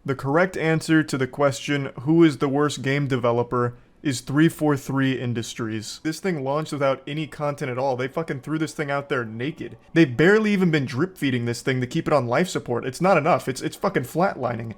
The correct answer to the question, who is the worst game developer, is 343 Industries. This thing launched without any content at all. They fucking threw this thing out there naked. They've barely even been drip feeding this thing to keep it on life support. It's not enough. It's fucking flatlining.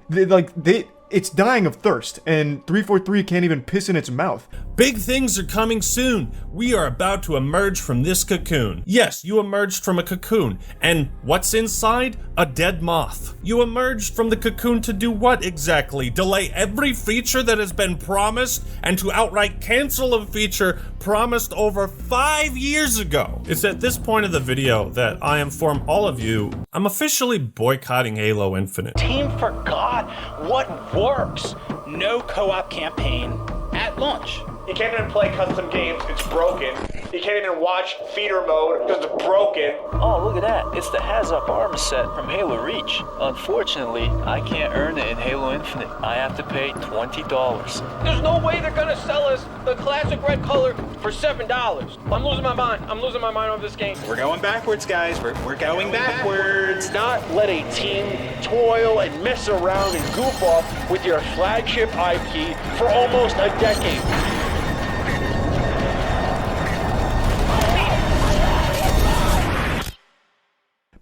It's dying of thirst, and 343 can't even piss in its mouth. Big things are coming soon. We are about to emerge from this cocoon. Yes, you emerged from a cocoon. And what's inside? A dead moth. You emerged from the cocoon to do what exactly? Delay every feature that has been promised and to outright cancel a feature promised over 5 years ago. It's at this point of the video that I inform all of you I'm officially boycotting Halo Infinite. Team forgot what works. No co-op campaign at launch. You can't even play custom games, it's broken. You can't even watch feeder mode because it's broken. Oh, look at that. It's the Heads-Up armor set from Halo Reach. Unfortunately, I can't earn it in Halo Infinite. I have to pay $20. There's no way they're gonna sell us the classic red color for $7. I'm losing my mind. I'm losing my mind on this game. We're going backwards, guys. We're going backwards. Not let a team toil and mess around and goof off with your flagship IP for almost a decade.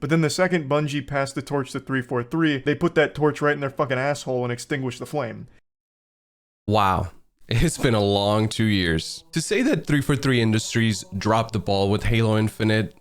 But then the second Bungie passed the torch to 343, they put that torch right in their fucking asshole and extinguished the flame. Wow. It's been a long 2 years. To say that 343 Industries dropped the ball with Halo Infinite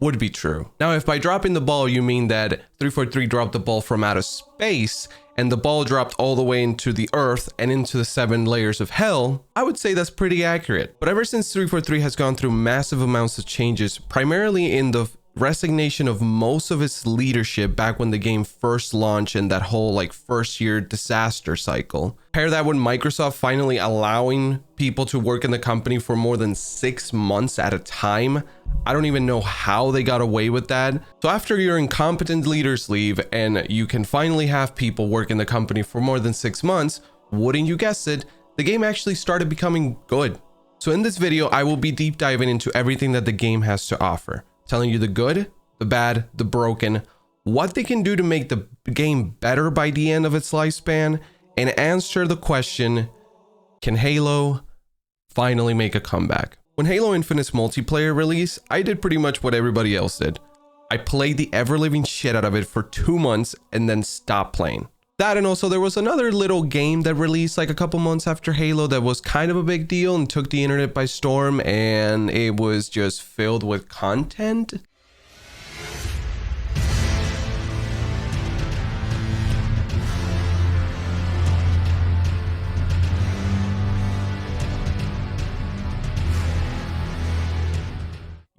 would be true. Now, if by dropping the ball you mean that 343 dropped the ball from outer space and the ball dropped all the way into the earth and into the 7 layers of hell, I would say that's pretty accurate. But ever since 343 has gone through massive amounts of changes, primarily in the resignation of most of its leadership back when the game first launched and that whole first year disaster cycle. Pair that with Microsoft finally allowing people to work in the company for more than 6 months at a time. I don't even know how they got away with that. So after your incompetent leaders leave and you can finally have people work in the company for more than 6 months, wouldn't you guess it, the game actually started becoming good. So in this video, I will be deep diving into everything that the game has to offer, telling you the good, the bad, the broken, what they can do to make the game better by the end of its lifespan, and answer the question, can Halo finally make a comeback? When Halo Infinite's multiplayer released, I did pretty much what everybody else did. I played the ever-living shit out of it for 2 months and then stopped playing. That, and also there was another little game that released a couple months after Halo that was kind of a big deal and took the internet by storm, and it was just filled with content.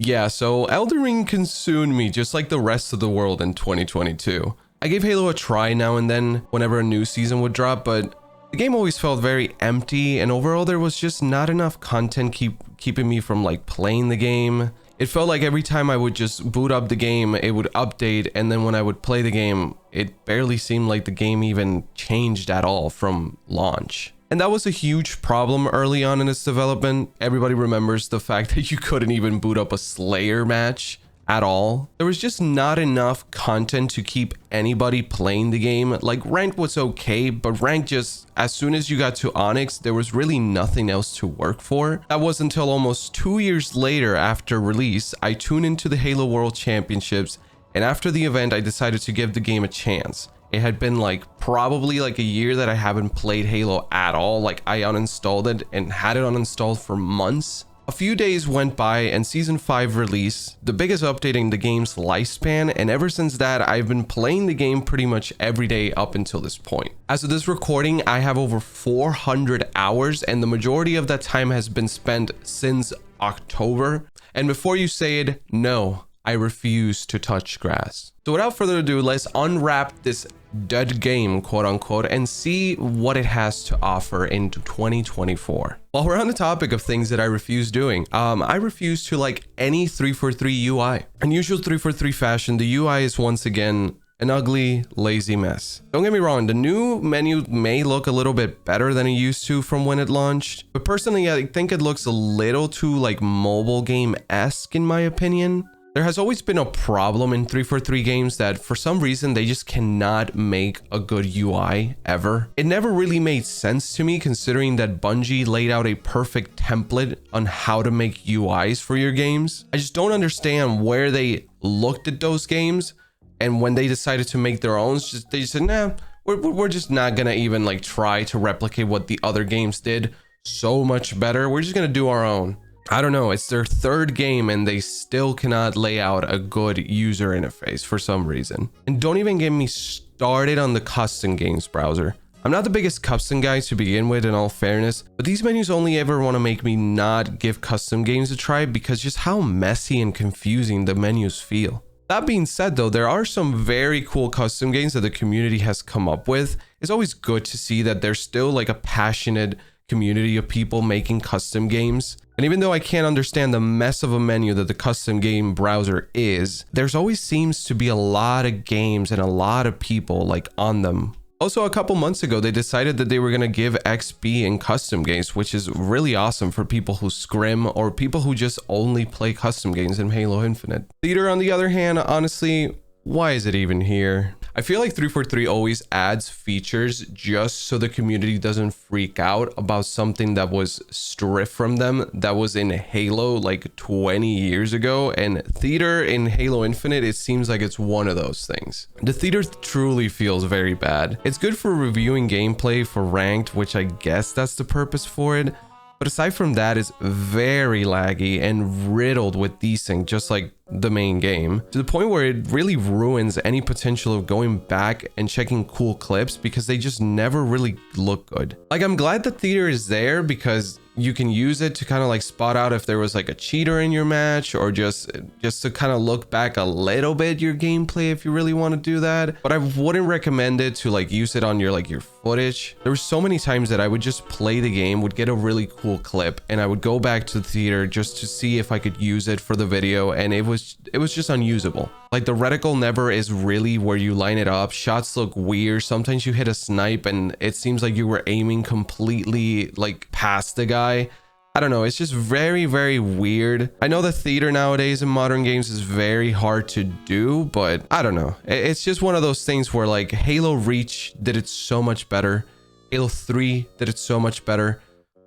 Yeah, so Elden Ring consumed me just like the rest of the world in 2022. I gave Halo a try now and then whenever a new season would drop, but the game always felt very empty, and overall there was just not enough content keeping me from playing the game. It felt like every time I would just boot up the game, it would update, and then when I would play the game, it barely seemed like the game even changed at all from launch. And that was a huge problem early on in its development. Everybody remembers the fact that you couldn't even boot up a Slayer match at all. There was just not enough content to keep anybody playing the game. Rant was okay, but Rank just, as soon as you got to Onyx, there was really nothing else to work for. That was until almost 2 years later after release, I tuned into the Halo World Championships, and after the event, I decided to give the game a chance. It had been probably a year that I haven't played Halo at all. I uninstalled it and had it uninstalled for months. A few days went by and Season 5 released, the biggest update in the game's lifespan, and ever since that, I've been playing the game pretty much every day up until this point. As of this recording, I have over 400 hours, and the majority of that time has been spent since October. And before you say it, no, I refuse to touch grass. So without further ado, let's unwrap this dead game, quote unquote, and see what it has to offer into 2024. While we're on the topic of things that I refuse doing, I refuse to like any 343 UI. In usual 343 fashion, the UI is once again an ugly, lazy mess. Don't get me wrong, the new menu may look a little bit better than it used to from when it launched, but personally I think it looks a little too like mobile game-esque in my opinion. There has always been a problem in 343 games that for some reason they just cannot make a good UI ever. It never really made sense to me considering that Bungie laid out a perfect template on how to make UIs for your games. I just don't understand where they looked at those games and when they decided to make their own, they just said, nah, we're just not gonna even like try to replicate what the other games did so much better. We're just gonna do our own. I don't know, it's their third game and they still cannot lay out a good user interface for some reason. And don't even get me started on the custom games browser. I'm not the biggest custom guy to begin with, in all fairness, but these menus only ever want to make me not give custom games a try because just how messy and confusing the menus feel. That being said though, there are some very cool custom games that the community has come up with. It's always good to see that there's still like a passionate community of people making custom games. And even though I can't understand the mess of a menu that the custom game browser is, there's always seems to be a lot of games and a lot of people like on them. Also, a couple months ago, they decided that they were going to give XP in custom games, which is really awesome for people who scrim or people who just only play custom games in Halo Infinite. Theater, on the other hand, honestly, why is it even here? I feel like 343 always adds features just so the community doesn't freak out about something that was stripped from them that was in Halo like 20 years ago, and theater in Halo Infinite, it seems like it's one of those things. The theater truly feels very bad. It's good for reviewing gameplay for ranked, which I guess that's the purpose for it. But aside from that, it's very laggy and riddled with desync, just like the main game, to the point where it really ruins any potential of going back and checking cool clips because they just never really look good. Like, I'm glad the theater is there because you can use it to kind of like spot out if there was like a cheater in your match, or just to kind of look back a little bit your gameplay if you really want to do that. But I wouldn't recommend it to like use it on your footage. There were so many times that I would just play the game, would get a really cool clip, and I would go back to the theater just to see if I could use it for the video, and it was just unusable. Like, the reticle never is really where you line it up. Shots look weird. Sometimes you hit a snipe and it seems like you were aiming completely like past the guy. I don't know, it's just very, very weird. I know the theater nowadays in modern games is very hard to do, but I don't know. It's just one of those things where like Halo Reach did it so much better. Halo 3 did it so much better.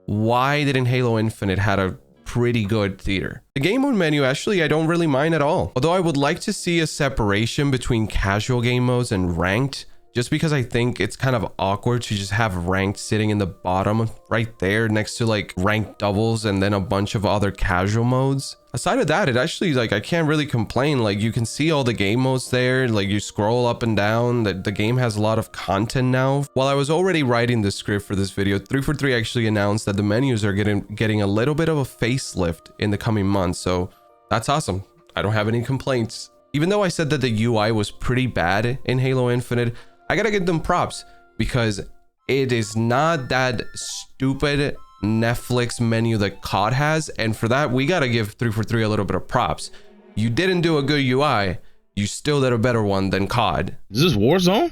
Why didn't Halo Infinite had a pretty good theater? The game mode menu, actually, I don't really mind at all. Although I would like to see a separation between casual game modes and ranked, just because I think it's kind of awkward to just have ranked sitting in the bottom right there next to like ranked doubles and then a bunch of other casual modes. Aside of that, it actually, like, I can't really complain. Like, you can see all the game modes there. Like, you scroll up and down. The game has a lot of content now. While I was already writing the script for this video, 343 actually announced that the menus are getting a little bit of a facelift in the coming months. So that's awesome. I don't have any complaints. Even though I said that the UI was pretty bad in Halo Infinite, I gotta give them props because it is not that stupid Netflix menu that COD has, and for that we gotta give 343 a little bit of props. You didn't do a good UI, you still did a better one than COD. Is this Warzone?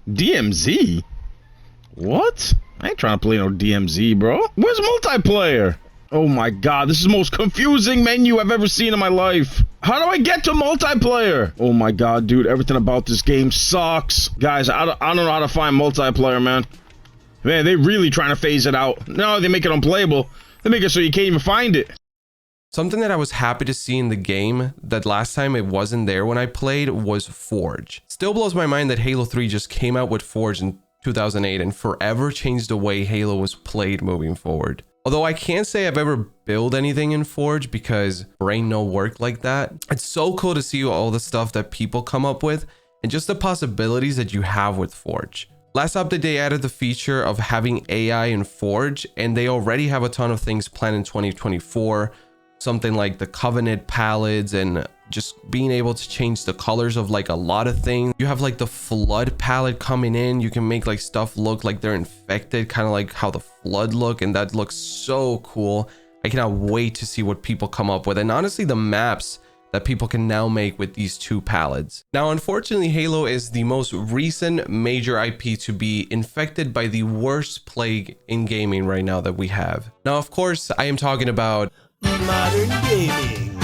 DMZ? What? I ain't trying to play no DMZ, bro. Where's multiplayer? Oh my god, this is the most confusing menu I've ever seen in my life. How do I get to multiplayer? Oh my god, dude, everything about this game sucks. Guys, I don't know how to find multiplayer, man. Man, they really trying to phase it out. No, they make it unplayable. They make it so you can't even find it. Something that I was happy to see in the game that last time it wasn't there when I played was Forge. Still blows my mind that Halo 3 just came out with Forge in 2008 and forever changed the way Halo was played moving forward. Although I can't say I've ever built anything in Forge because there ain't no work like that. It's so cool to see all the stuff that people come up with and just the possibilities that you have with Forge. Last update, they added the feature of having AI in Forge, and they already have a ton of things planned in 2024. Something like the Covenant palettes and just being able to change the colors of like a lot of things. You have like the Flood palette coming in. You can make like stuff look like they're infected, kind of like how the Flood look, and that looks so cool. I cannot wait to see what people come up with, and honestly the maps that people can now make with these two palettes. Now, unfortunately, Halo is the most recent major IP to be infected by the worst plague in gaming right now that we have. Now, of course, I am talking about modern gaming.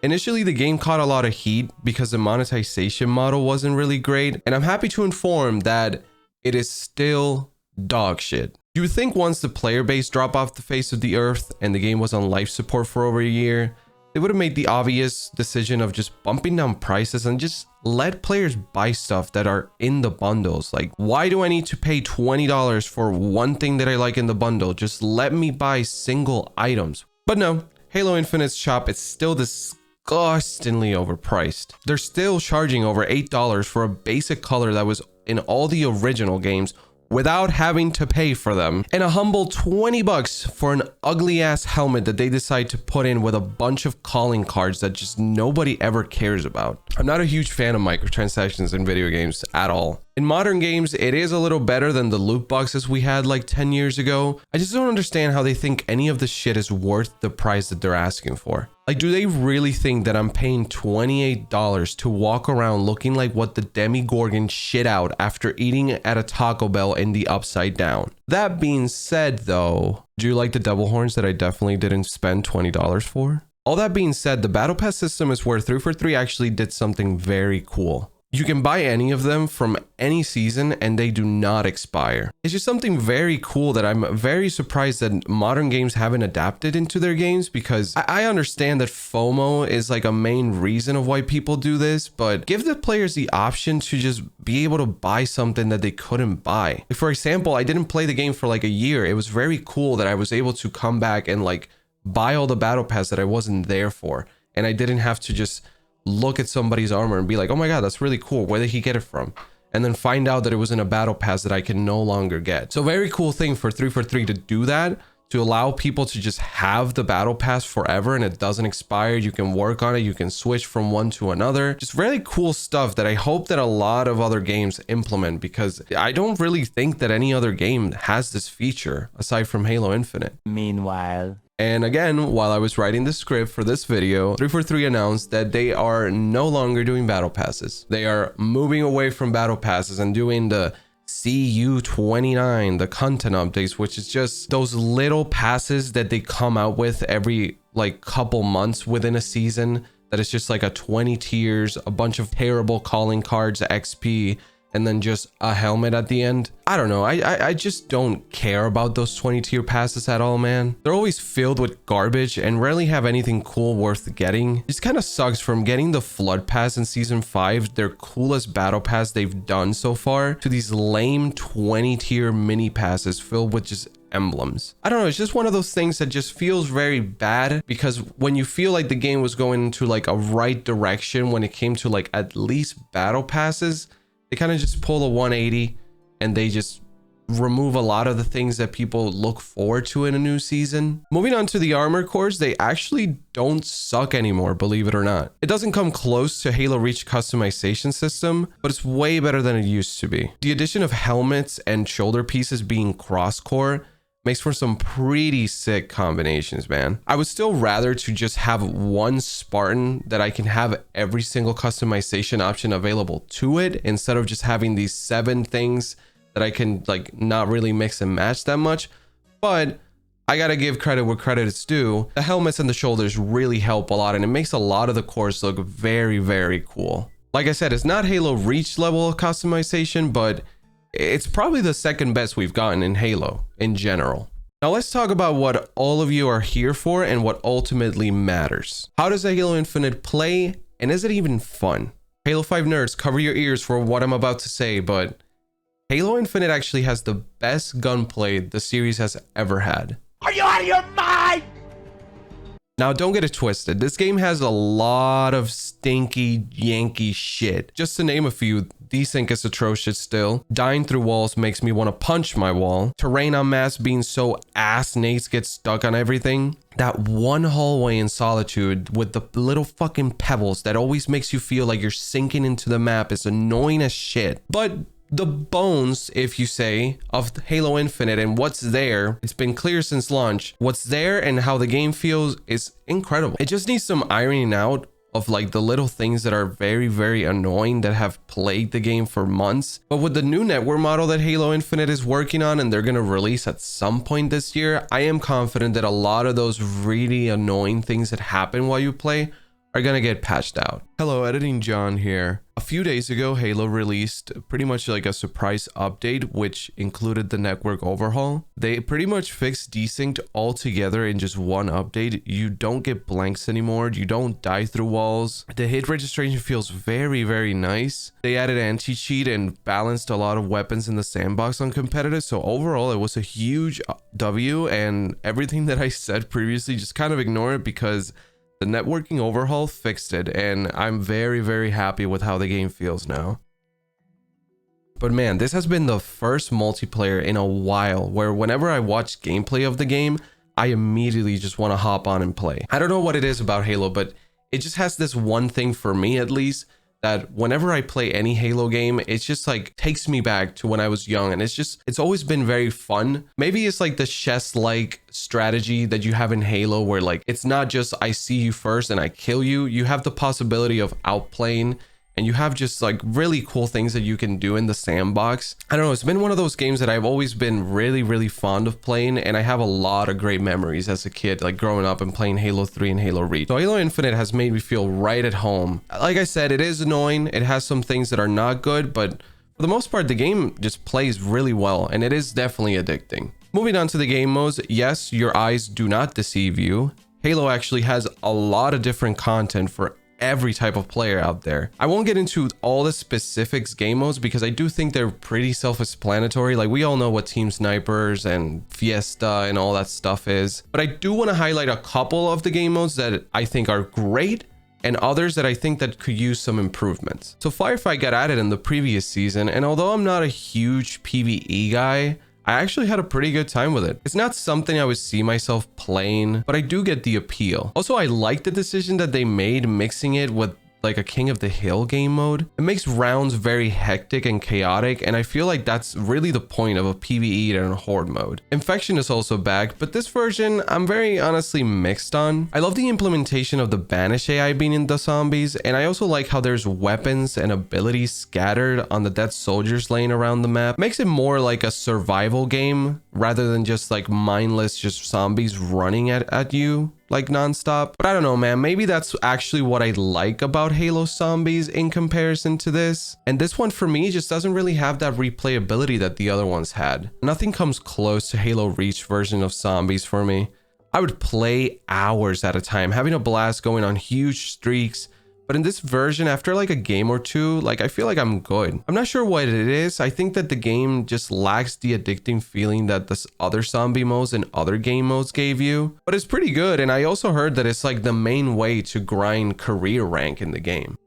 Initially, the game caught a lot of heat because the monetization model wasn't really great, and I'm happy to inform that it is still dog shit. You would think once the player base dropped off the face of the earth and the game was on life support for over a year, they would have made the obvious decision of just bumping down prices and just let players buy stuff that are in the bundles. Like, why do I need to pay $20 for one thing that I like in the bundle? Just let me buy single items. But no, Halo Infinite's shop is still disgustingly overpriced. They're still charging over $8 for a basic color that was in all the original games without having to pay for them, and a humble 20 bucks for an ugly ass helmet that they decide to put in with a bunch of calling cards that just nobody ever cares about. I'm not a huge fan of microtransactions in video games at all. In modern games, it is a little better than the loot boxes we had like 10 years ago. I just don't understand how they think any of the shit is worth the price that they're asking for. Like, do they really think that I'm paying $28 to walk around looking like what the Demigorgon shit out after eating at a Taco Bell in the Upside Down? That being said though, do you like the devil horns that I definitely didn't spend $20 for? All that being said, the Battle Pass system is where 343 actually did something very cool. You can buy any of them from any season and they do not expire. It's just something very cool that I'm very surprised that modern games haven't adapted into their games, because I understand that FOMO is like a main reason of why people do this, but give the players the option to just be able to buy something that they couldn't buy. Like, for example, I didn't play the game for like a year. It was very cool that I was able to come back and like buy all the battle pass that I wasn't there for, and I didn't have to just look at somebody's armor and be like, oh my god, that's really cool, where did he get it from? And then find out that it was in a battle pass that I can no longer get. So very cool thing for 343 to do that, to allow people to just have the battle pass forever and it doesn't expire. You can work on it, you can switch from one to another. Just really cool stuff that I hope that a lot of other games implement, because I don't really think that any other game has this feature aside from Halo Infinite. Meanwhile. And again, while I was writing the script for this video, 343 announced that they are no longer doing battle passes. They are moving away from battle passes and doing the CU29, the content updates, which is just those little passes that they come out with every like couple months within a season. That is just like a 20 tiers, a bunch of terrible calling cards, XP, and then just a helmet at the end. I don't know. I just don't care about those 20 tier passes at all, man. They're always filled with garbage and rarely have anything cool worth getting. It just kind of sucks from getting the Flood Pass in Season 5, their coolest battle pass they've done so far, to these lame 20 tier mini passes filled with just emblems. I don't know, it's just one of those things that just feels very bad, because when you feel like the game was going into like a right direction when it came to like at least battle passes, they kind of just pull a 180 and they just remove a lot of the things that people look forward to in a new season. Moving on to the armor cores, they actually don't suck anymore, believe it or not. It doesn't come close to Halo Reach customization system, but it's way better than it used to be. The addition of helmets and shoulder pieces being cross-core makes for some pretty sick combinations, man. I would still rather to just have one Spartan that I can have every single customization option available to it, instead of just having these 7 things that I can like not really mix and match that much. But I gotta give credit where credit is due. The helmets and the shoulders really help a lot, and it makes a lot of the cores look very, very cool. Like I said, it's not Halo Reach level of customization, but it's probably the second best we've gotten in Halo in general. Now let's talk about what all of you are here for and what ultimately matters. How does Halo Infinite play, and is it even fun? Halo 5 nerds, cover your ears for what I'm about to say, but Halo Infinite actually has the best gunplay the series has ever had. Are you out of your mind? Now, don't get it twisted. This game has a lot of stinky Yankee shit. Just to name a few, desync is atrocious still. Dying through walls makes me want to punch my wall. Terrain en masse being so ass Nates get stuck on everything. That one hallway in Solitude with the little fucking pebbles that always makes you feel like you're sinking into the map is annoying as shit. But the bones, if you say, of Halo Infinite and what's there, it's been clear since launch. What's there and how the game feels is incredible. It just needs some ironing out of like the little things that are very, very annoying that have plagued the game for months. But with the new network model that Halo Infinite is working on and they're going to release at some point this year, I am confident that a lot of those really annoying things that happen while you play are gonna get patched out. Hello, Editing John here. A few days ago, Halo released pretty much like a surprise update, which included the network overhaul. They pretty much fixed desync altogether in just one update. You don't get blanks anymore. You don't die through walls. The hit registration feels very, very nice. They added anti-cheat and balanced a lot of weapons in the sandbox on competitive. So overall, it was a huge W, and everything that I said previously, just kind of ignore it because the networking overhaul fixed it, and I'm very, very happy with how the game feels now. But man, this has been the first multiplayer in a while where whenever I watch gameplay of the game, I immediately just want to hop on and play. I don't know what it is about Halo, but it just has this one thing for me at least, that whenever I play any Halo game, it's just like takes me back to when I was young, and it's always been very fun. Maybe it's like the chess-like strategy that you have in Halo where like it's not just I see you first and I kill you. You have the possibility of outplaying, and you have just like really cool things that you can do in the sandbox. I don't know, it's been one of those games that I've always been really, really fond of playing, and I have a lot of great memories as a kid, like growing up and playing Halo 3 and Halo Reach. So Halo Infinite has made me feel right at home. Like I said, it is annoying. It has some things that are not good, but for the most part, the game just plays really well, and it is definitely addicting. Moving on to the game modes, yes, your eyes do not deceive you. Halo actually has a lot of different content for every type of player out there. I won't get into all the specifics game modes because I do think they're pretty self-explanatory. Like we all know what Team Snipers and Fiesta and all that stuff is, but I do want to highlight a couple of the game modes that I think are great and others that I think that could use some improvements. So Firefight got added in the previous season, and although I'm not a huge PvE guy, I actually had a pretty good time with it. It's not something I would see myself playing, but I do get the appeal. Also, I like the decision that they made mixing it with like a King of the Hill game mode. It makes rounds very hectic and chaotic, and I feel like that's really the point of a PvE and a horde mode. Infection is also back, but this version I'm very honestly mixed on. I love the implementation of the banish AI being in the zombies, and I also like how there's weapons and abilities scattered on the dead soldiers laying around the map. Makes it more like a survival game rather than just like mindless just zombies running at you like nonstop. But I don't know, man, maybe that's actually what I like about Halo Zombies in comparison to this. And this one for me just doesn't really have that replayability that the other ones had. Nothing comes close to Halo Reach version of Zombies for me. I would play hours at a time, having a blast, going on huge streaks. But in this version, after like a game or two, like I feel like I'm good. I'm not sure what it is. I think that the game just lacks the addicting feeling that this other zombie modes and other game modes gave you. But it's pretty good, and I also heard that it's like the main way to grind career rank in the game.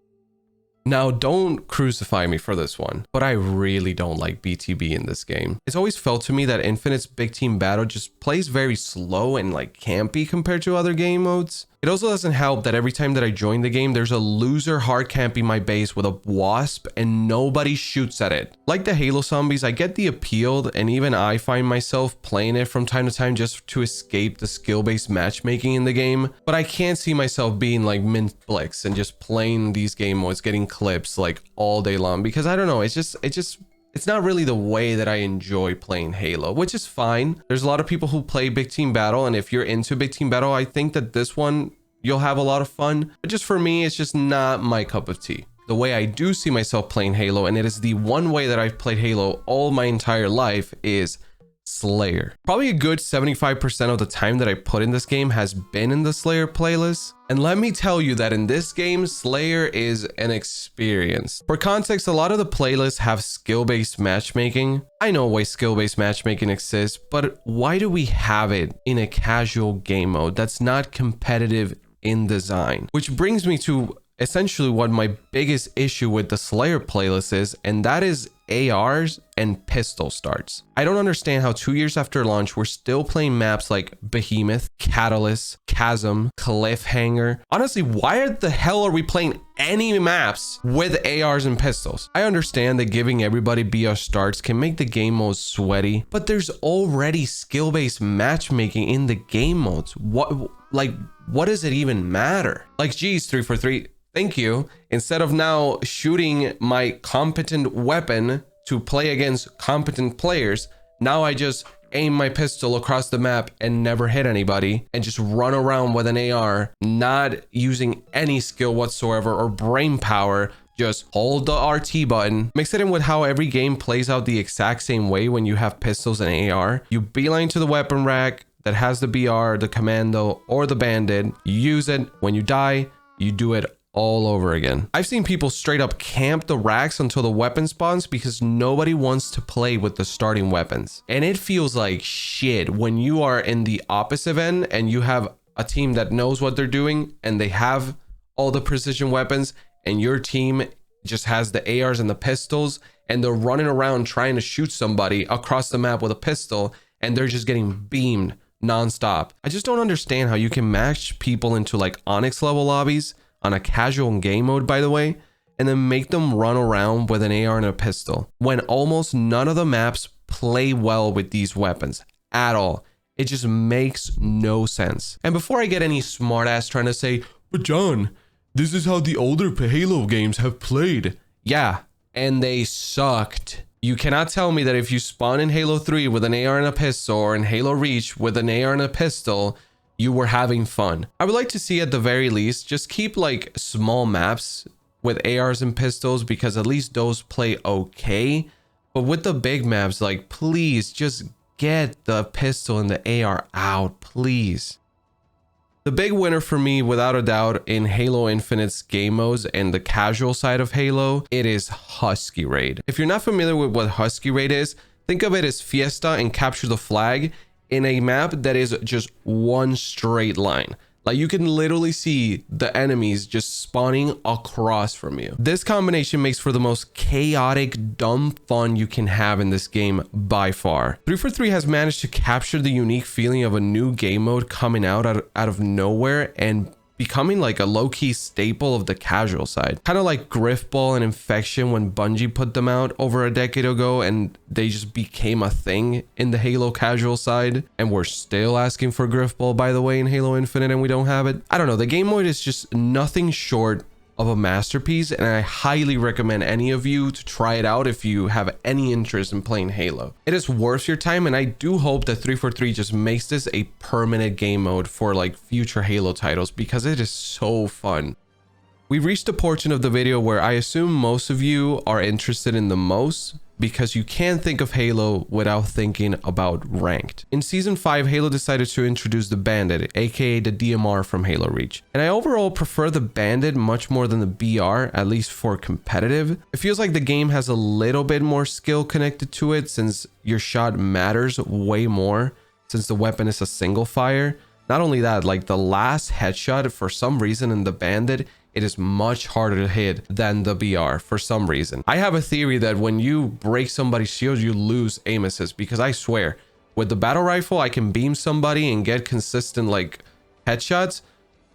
Now, don't crucify me for this one, but I really don't like BTB in this game. It's always felt to me that Infinite's big team battle just plays very slow and like campy compared to other game modes. It also doesn't help that every time that I join the game, there's a loser hard camping my base with a wasp and nobody shoots at it. Like the Halo Zombies, I get the appeal, and even I find myself playing it from time to time just to escape the skill-based matchmaking in the game. But I can't see myself being like Mint Blix and just playing these game modes, getting clips like all day long, because I don't know, it's not really the way that I enjoy playing Halo, which is fine. There's a lot of people who play big team battle, and if you're into big team battle, I think that this one, you'll have a lot of fun. But just for me, it's just not my cup of tea. The way I do see myself playing Halo, and it is the one way that I've played Halo all my entire life, is Slayer. Probably a good 75% of the time that I put in this game has been in the Slayer playlist. And let me tell you that in this game, Slayer is an experience. For context, a lot of the playlists have skill-based matchmaking. I know why skill-based matchmaking exists, but why do we have it in a casual game mode that's not competitive in design? Which brings me to essentially what my biggest issue with the Slayer playlist is, and that is ARs and pistol starts. I don't understand how 2 years after launch, we're still playing maps like Behemoth, Catalyst, Chasm, Cliffhanger. Honestly, why the hell are we playing any maps with ARs and pistols? I understand that giving everybody BR starts can make the game modes sweaty, but there's already skill-based matchmaking in the game modes. What does it even matter? Like, geez, 343, thank you. Instead of now shooting my competent weapon to play against competent players, now I just aim my pistol across the map and never hit anybody and just run around with an AR, not using any skill whatsoever or brain power. Just hold the RT button. Mix it in with how every game plays out the exact same way when you have pistols and AR. You beeline to the weapon rack that has the BR, the commando, or the bandit. You use it. When you die, you do it all over again. I've seen people straight up camp the racks until the weapon spawns because nobody wants to play with the starting weapons. And it feels like shit when you are in the opposite end and you have a team that knows what they're doing and they have all the precision weapons, and your team just has the ARs and the pistols, and they're running around trying to shoot somebody across the map with a pistol, and they're just getting beamed nonstop. I just don't understand how you can match people into like Onyx level lobbies on a casual game mode, by the way, and then make them run around with an AR and a pistol when almost none of the maps play well with these weapons at all. It just makes no sense. And before I get any smartass trying to say, but John, this is how the older Halo games have played. Yeah, and they sucked. You cannot tell me that if you spawn in Halo 3 with an AR and a pistol, or in Halo Reach with an AR and a pistol, you were having fun. I would like to see at the very least, just keep like small maps with ARs and pistols, because at least those play okay. But with the big maps, like, please just get the pistol and the AR out, please. The big winner for me, without a doubt, in Halo Infinite's game modes and the casual side of Halo, it is Husky Raid. If you're not familiar with what Husky Raid is, think of it as Fiesta and Capture the Flag in a map that is just one straight line. Like, you can literally see the enemies just spawning across from you. This combination makes for the most chaotic, dumb fun you can have in this game by far. 343 has managed to capture the unique feeling of a new game mode coming out of nowhere and becoming like a low-key staple of the casual side. Kind of like Griffball and Infection when Bungie put them out over a decade ago, and they just became a thing in the Halo casual side. And we're still asking for Griffball, by the way, in Halo Infinite, and we don't have it. I don't know, the game mode is just nothing short of a masterpiece, and I highly recommend any of you to try it out if you have any interest in playing Halo. It is worth your time, and I do hope that 343 just makes this a permanent game mode for like future Halo titles, because it is so fun. We've reached a portion of the video where I assume most of you are interested in the most, because you can't think of Halo without thinking about ranked. In Season 5, Halo decided to introduce the Bandit, aka the DMR from Halo Reach. And I overall prefer the Bandit much more than the BR, at least for competitive. It feels like the game has a little bit more skill connected to it, since your shot matters way more, since the weapon is a single fire. Not only that, like the last headshot, for some reason in the Bandit, it is much harder to hit than the BR for some reason. I have a theory that when you break somebody's shield, you lose aim assist, because I swear, with the battle rifle, I can beam somebody and get consistent like headshots.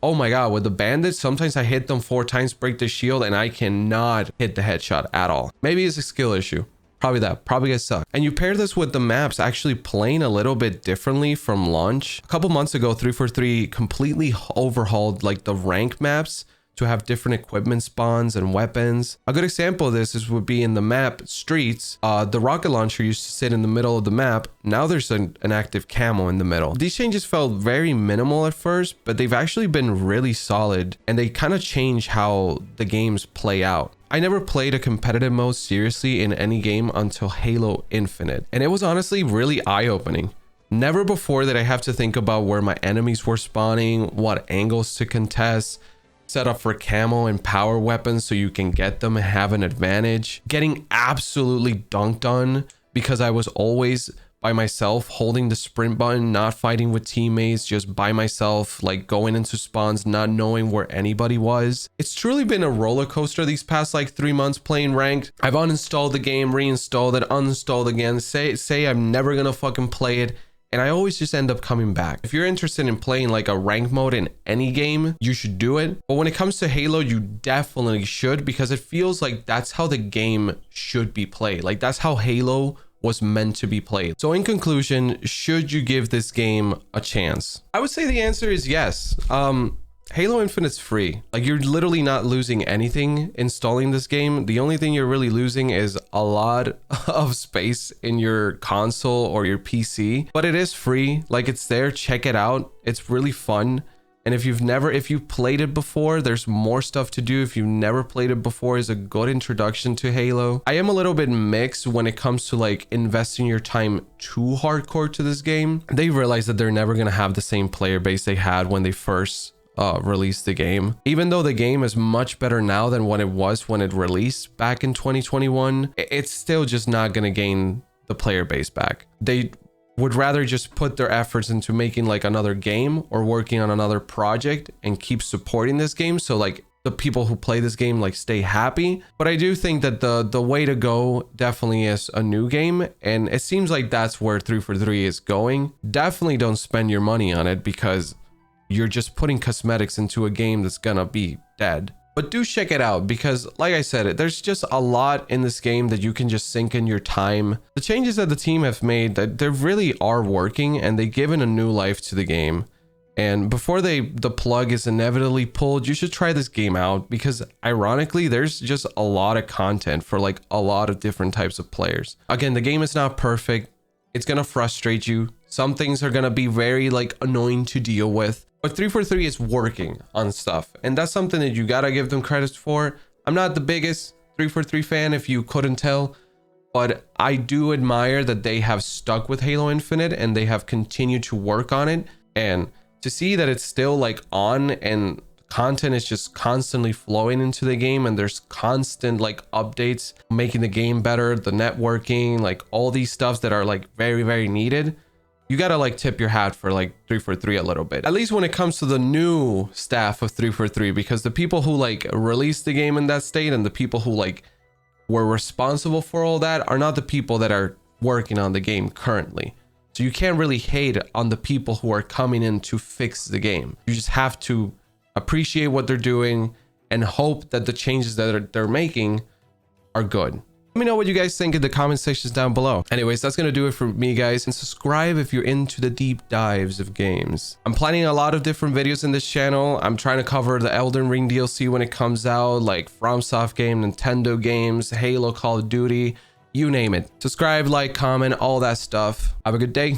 Oh my god, with the Bandit, sometimes I hit them 4 times, break the shield, and I cannot hit the headshot at all. Maybe it's a skill issue. Probably that. Probably gets sucked. And you pair this with the maps actually playing a little bit differently from launch. A couple months ago, 343 completely overhauled like the rank maps to have different equipment spawns and weapons. A good example of this would be in the map Streets. The rocket launcher used to sit in the middle of the map. Now there's an active camo in the middle. These changes felt very minimal at first, but they've actually been really solid, and they kind of change how the games play out. I never played a competitive mode seriously in any game until Halo Infinite, and it was honestly really eye-opening. Never before did I have to think about where my enemies were spawning, what angles to contest, set up for camo and power weapons so you can get them and have an advantage. Getting absolutely dunked on because I was always by myself holding the sprint button, not fighting with teammates, just by myself, like going into spawns, not knowing where anybody was. It's truly been a roller coaster these past like 3 months playing ranked. I've uninstalled the game, reinstalled it, uninstalled again, say I'm never gonna fucking play it, and I always just end up coming back. If you're interested in playing like a rank mode in any game, you should do it. But when it comes to Halo, you definitely should, because it feels like that's how the game should be played. Like that's how Halo was meant to be played. So in conclusion, should you give this game a chance? I would say the answer is yes. Halo Infinite's free. Like, you're literally not losing anything installing this game. The only thing you're really losing is a lot of space in your console or your PC, but it is free. Like, it's there. Check it out. It's really fun. And if you've played it before, there's more stuff to do. If you've never played it before, it's a good introduction to Halo. I am a little bit mixed when it comes to like investing your time too hardcore to this game. They realize that they're never going to have the same player base they had when they first released the game. Even though the game is much better now than what it was when it released back in 2021, it's still just not going to gain the player base back. They would rather just put their efforts into making like another game or working on another project and keep supporting this game, so like the people who play this game like stay happy. But I do think that the way to go definitely is a new game, and it seems like that's where 343 is going. Definitely don't spend your money on it, because you're just putting cosmetics into a game that's gonna be dead. But do check it out, because like I said, there's just a lot in this game that you can just sink in your time. The changes that the team have made, that they really are working, and they've given a new life to the game. And before the plug is inevitably pulled, you should try this game out, because ironically, there's just a lot of content for like a lot of different types of players. Again, the game is not perfect. It's gonna frustrate you. Some things are gonna be very like annoying to deal with. But 343 is working on stuff, and that's something that you gotta give them credit for. I'm not the biggest 343 fan, if you couldn't tell, but I do admire that they have stuck with Halo Infinite and they have continued to work on it. And to see that it's still like on and content is just constantly flowing into the game, and there's constant like updates making the game better, the networking, like all these stuffs that are like very, very needed. You gotta like tip your hat for like 343 a little bit, at least when it comes to the new staff of 343, because the people who like released the game in that state and the people who like were responsible for all that are not the people that are working on the game currently. So you can't really hate on the people who are coming in to fix the game. You just have to appreciate what they're doing and hope that the changes that they're making are good. Let me know what you guys think in the comment sections down below. Anyways, that's gonna do it for me, guys, and subscribe if you're into the deep dives of games. I'm planning a lot of different videos in this channel. I'm trying to cover the Elden Ring DLC when it comes out, like FromSoft game, Nintendo games, Halo, Call of Duty, you name it. Subscribe, like, comment, all that stuff. Have a good day.